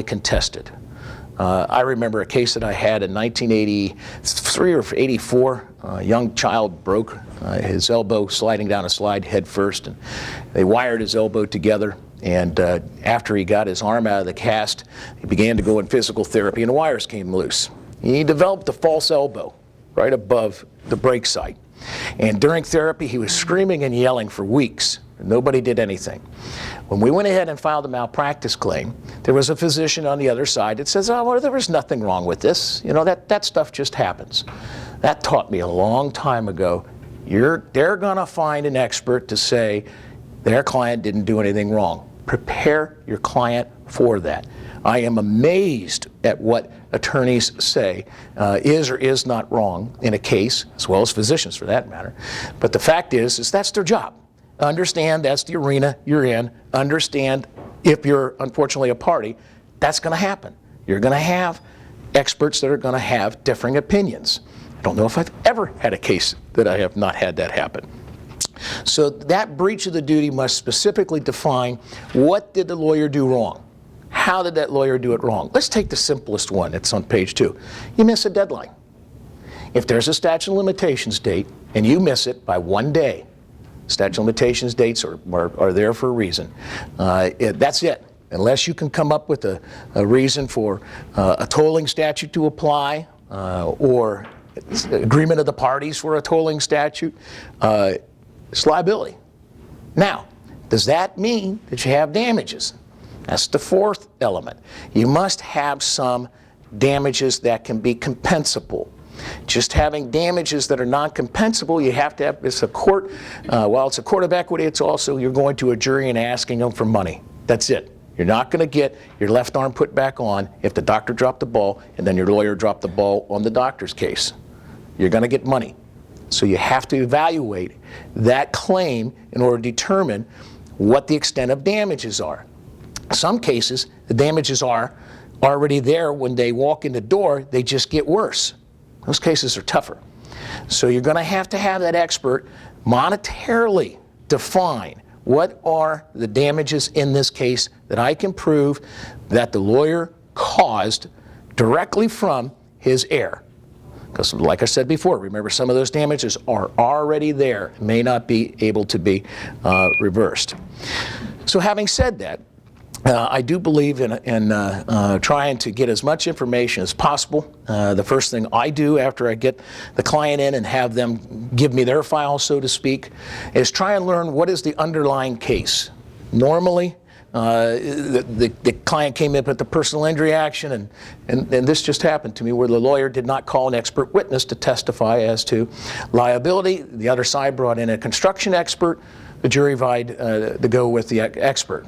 contested. I remember a case that I had in 1983 or 84. A young child broke his elbow sliding down a slide head first, and they wired his elbow together. And after he got his arm out of the cast, he began to go in physical therapy, and the wires came loose. He developed a false elbow right above the break site. And during therapy, he was screaming and yelling for weeks. Nobody did anything. When we went ahead and filed a malpractice claim, there was a physician on the other side that says, oh, well, there was nothing wrong with this. You know, that stuff just happens. That taught me a long time ago, they're going to find an expert to say their client didn't do anything wrong. Prepare your client for that. I am amazed at what attorneys say is or is not wrong in a case, as well as physicians for that matter. But the fact is that's their job. Understand that's the arena you're in. Understand if you're unfortunately a party, that's going to happen. You're going to have experts that are going to have differing opinions. I don't know if I've ever had a case that I have not had that happen. So that breach of the duty must specifically define what did the lawyer do wrong. How did that lawyer do it wrong? Let's take the simplest one. It's on page 2. You miss a deadline. If there's a statute of limitations date and you miss it by 1 day, statute of limitations dates are there for a reason. That's it. Unless you can come up with a reason for a tolling statute to apply or agreement of the parties for a tolling statute, it's liability. Now, does that mean that you have damages? That's the fourth element. You must have some damages that can be compensable. Just having damages that are non-compensable, you have to have, it's a court, while it's a court of equity, it's also you're going to a jury and asking them for money. That's it. You're not going to get your left arm put back on if the doctor dropped the ball and then your lawyer dropped the ball on the doctor's case. You're going to get money. So you have to evaluate that claim in order to determine what the extent of damages are. Some cases, the damages are already there when they walk in the door, they just get worse. Those cases are tougher. So you're going to have that expert monetarily define what are the damages in this case that I can prove that the lawyer caused directly from his error. Because like I said before, remember some of those damages are already there, may not be able to be reversed. So having said that, I do believe in trying to get as much information as possible. The first thing I do after I get the client in and have them give me their file, so to speak, is try and learn what is the underlying case. Normally, the client came in with the personal injury action, and this just happened to me where the lawyer did not call an expert witness to testify as to liability. The other side brought in a construction expert. The jury vied to go with the expert.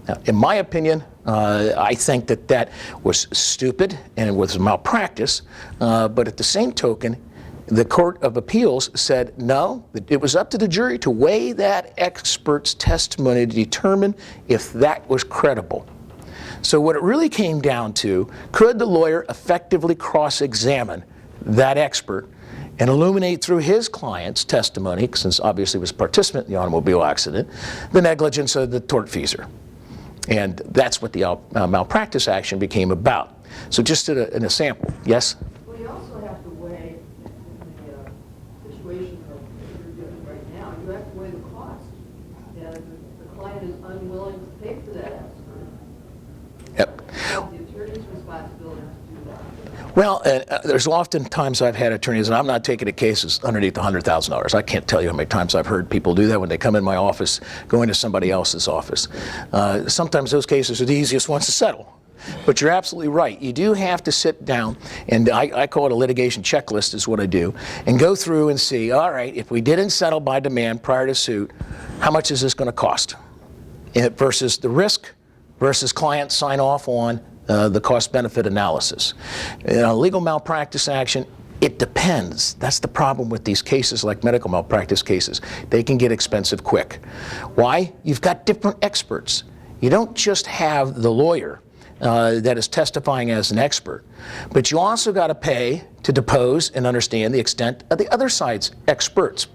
Now, in my opinion, I think that was stupid and it was malpractice, but at the same token, the Court of Appeals said no, it was up to the jury to weigh that expert's testimony to determine if that was credible. So what it really came down to, could the lawyer effectively cross-examine that expert and illuminate through his client's testimony, since obviously he was a participant in the automobile accident, the negligence of the tortfeasor. And that's what the malpractice action became about. So just in a sample, yes? Well, you also have to weigh, in the situation that you're doing right now, you have to weigh the cost. And the client is unwilling to pay for that expert. Yep. So the attorney's responsibility to do that. Well, there's often times I've had attorneys, and I'm not taking a case underneath $100,000. I can't tell you how many times I've heard people do that when they come in my office, go into somebody else's office. Sometimes those cases are the easiest ones to settle. But you're absolutely right. You do have to sit down, and I call it a litigation checklist is what I do, and go through and see, all right, if we didn't settle by demand prior to suit, how much is this going to cost? Versus the risk, versus client sign off on the cost-benefit analysis. In a legal malpractice action, it depends. That's the problem with these cases like medical malpractice cases. They can get expensive quick. Why? You've got different experts. You don't just have the lawyer that is testifying as an expert, but you also got to pay to depose and understand the extent of the other side's experts'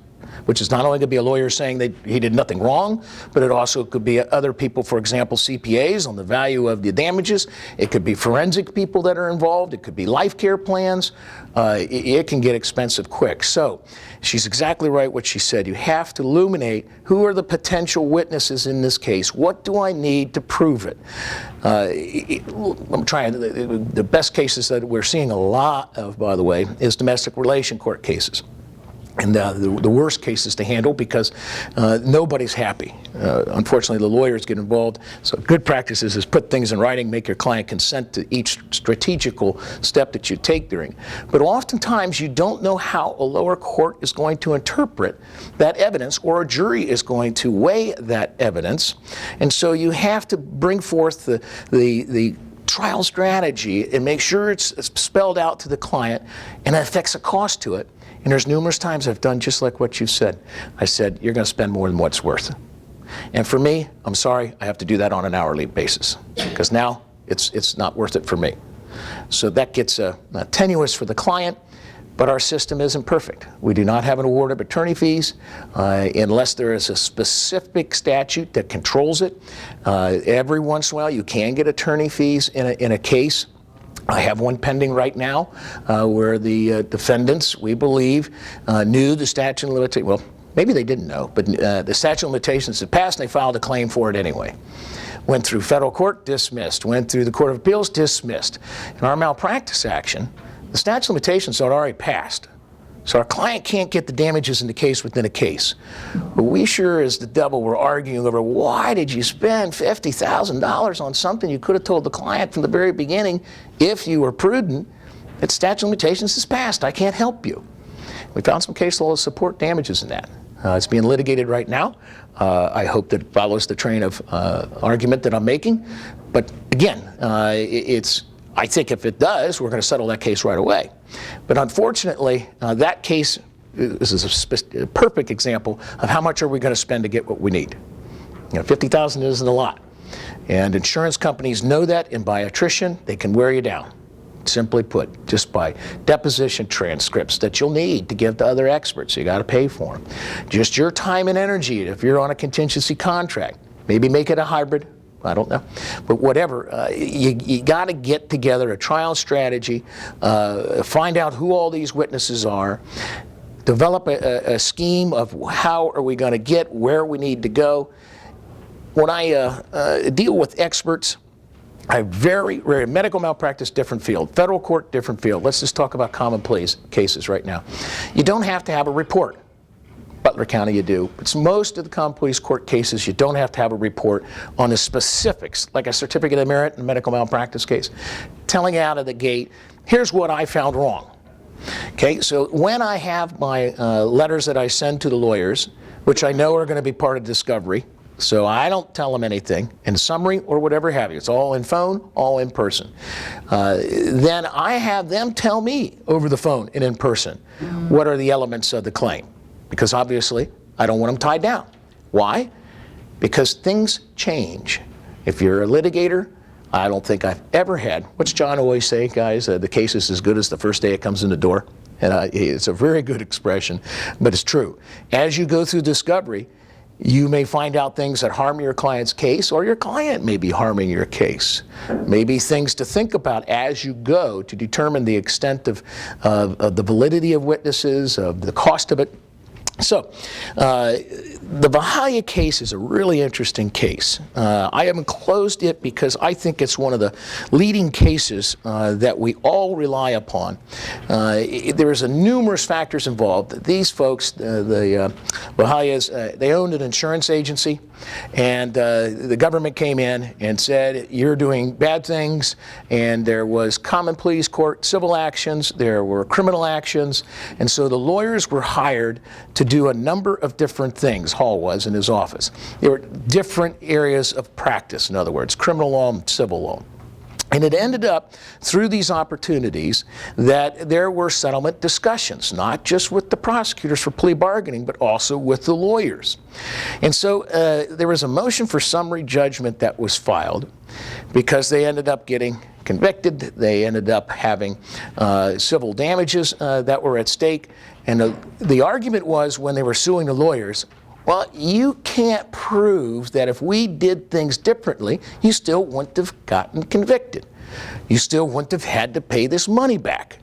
which is not only going to be a lawyer saying that he did nothing wrong, but it also could be other people, for example, CPAs on the value of the damages. It could be forensic people that are involved. It could be life care plans. It can get expensive quick. So she's exactly right what she said. You have to illuminate who are the potential witnesses in this case. What do I need to prove it? I'm trying, the best cases that we're seeing a lot of, by the way, is domestic relation court cases. And the worst cases to handle because nobody's happy. Unfortunately, the lawyers get involved. So good practices is put things in writing, make your client consent to each strategical step that you take during. But oftentimes, you don't know how a lower court is going to interpret that evidence, or a jury is going to weigh that evidence. And so you have to bring forth the trial strategy and make sure it's spelled out to the client and it affects a cost to it. And there's numerous times I've done just like what you said. I said, you're going to spend more than what's worth. And for me, I'm sorry, I have to do that on an hourly basis because now it's not worth it for me. So that gets tenuous for the client, but our system isn't perfect. We do not have an award of attorney fees unless there is a specific statute that controls it. Every once in a while, you can get attorney fees in a case. I have one pending right now where the defendants, we believe, knew the statute of limitations. Well, maybe they didn't know, but the statute of limitations had passed and they filed a claim for it anyway. Went through federal court, dismissed. Went through the Court of Appeals, dismissed. In our malpractice action, the statute of limitations had already passed. So our client can't get the damages in the case within a case. But we sure as the devil were arguing over why did you spend $50,000 on something you could have told the client from the very beginning if you were prudent that statute of limitations is passed. I can't help you. We found some case law to support damages in that. It's being litigated right now. I hope that it follows the train of argument that I'm making. But again, I think if it does, we're going to settle that case right away. But unfortunately, that case is a perfect example of how much are we going to spend to get what we need. $50,000 isn't a lot. And insurance companies know that, and by attrition, they can wear you down. Simply put, just by deposition transcripts that you'll need to give to other experts. You got to pay for them. Just your time and energy, if you're on a contingency contract, maybe make it a hybrid. I don't know. But whatever, you got to get together a trial strategy, find out who all these witnesses are, develop a scheme of how are we going to get where we need to go. When I deal with experts, I very medical malpractice, different field. Federal court, different field. Let's just talk about common cases right now. You don't have to have a report. Butler County you do. But most of the common police court cases, you don't have to have a report on the specifics, like a certificate of merit in a medical malpractice case, telling out of the gate, here's what I found wrong. Okay, so when I have my letters that I send to the lawyers, which I know are going to be part of discovery, so I don't tell them anything in summary or whatever have you. It's all in phone, all in person. Then I have them tell me over the phone and in person what are the elements of the claim. Because obviously, I don't want them tied down. Why? Because things change. If you're a litigator, I don't think I've ever had, what's John always say, guys? The case is as good as the first day it comes in the door. And it's a very good expression, but it's true. As you go through discovery, you may find out things that harm your client's case, or your client may be harming your case. Maybe things to think about as you go to determine the extent of the validity of witnesses, of the cost of it. So, the Bahia case is a really interesting case. I haven't closed it because I think it's one of the leading cases that we all rely upon. There's numerous factors involved. These folks, the Bahias, they owned an insurance agency, and the government came in and said, you're doing bad things, and there was common pleas court civil actions, there were criminal actions, and so the lawyers were hired to do a number of different things. Hall was in his office. There were different areas of practice, in other words, criminal law and civil law. And it ended up, through these opportunities, that there were settlement discussions, not just with the prosecutors for plea bargaining, but also with the lawyers. And so there was a motion for summary judgment that was filed because they ended up getting convicted. They ended up having civil damages that were at stake. And the argument was, when they were suing the lawyers, well, you can't prove that if we did things differently, you still wouldn't have gotten convicted. You still wouldn't have had to pay this money back.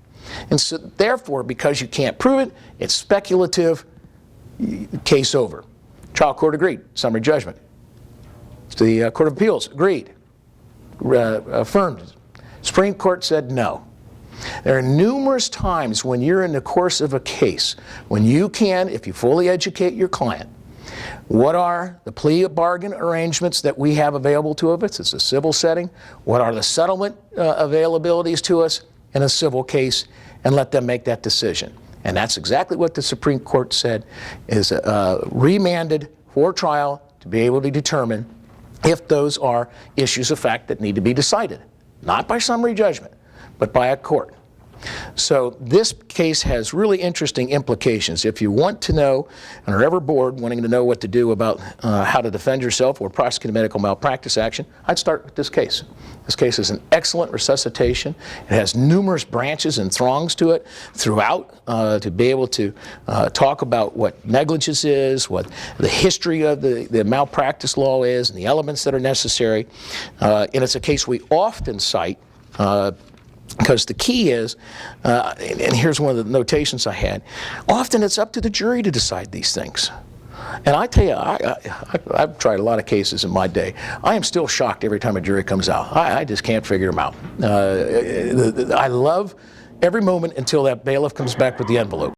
And so, therefore, because you can't prove it, it's speculative, case over. Trial court agreed, summary judgment. The Court of Appeals agreed, affirmed. Supreme Court said no. There are numerous times when you're in the course of a case when you can, if you fully educate your client, what are the plea bargain arrangements that we have available to us? It's a civil setting. What are the settlement availabilities to us in a civil case? And let them make that decision. And that's exactly what the Supreme Court said, is remanded for trial to be able to determine if those are issues of fact that need to be decided, not by summary judgment, but by a court. So this case has really interesting implications. If you want to know, and are ever bored wanting to know what to do about how to defend yourself or prosecute a medical malpractice action, I'd start with this case. This case is an excellent resuscitation. It has numerous branches and throngs to it throughout to be able to talk about what negligence is, what the history of the malpractice law is, and the elements that are necessary. And it's a case we often cite because the key is, and here's one of the notations I had, often it's up to the jury to decide these things. And I tell you, I've tried a lot of cases in my day. I am still shocked every time a jury comes out. I just can't figure them out. I love every moment until that bailiff comes back with the envelope.